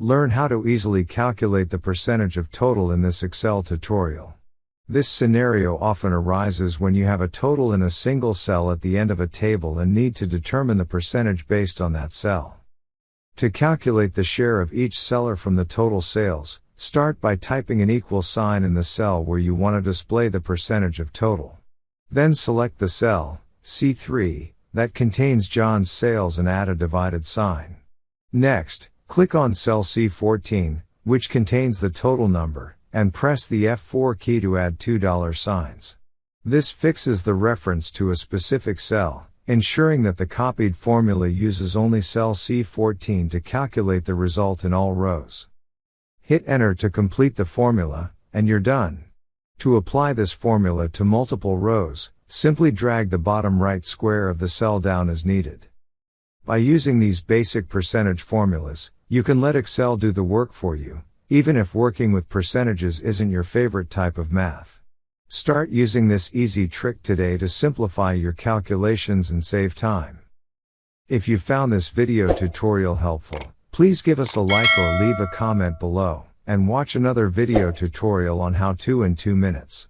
Learn how to easily calculate the percentage of total in this Excel tutorial. This scenario often arises when you have a total in a single cell at the end of a table and need to determine the percentage based on that cell. To calculate the share of each seller from the total sales, start by typing an equal sign in the cell where you want to display the percentage of total. Then select the cell, C3, that contains John's sales and add a divided sign. Next, click on cell C14, which contains the total number, and press the F4 key to add $2 signs. This fixes the reference to a specific cell, ensuring that the copied formula uses only cell C14 to calculate the result in all rows. Hit enter to complete the formula, and you're done. To apply this formula to multiple rows, simply drag the bottom right square of the cell down as needed. By using these basic percentage formulas, you can let Excel do the work for you, even if working with percentages isn't your favorite type of math. Start using this easy trick today to simplify your calculations and save time. If you found this video tutorial helpful, please give us a like or leave a comment below, and watch another video tutorial on how to in 2 minutes.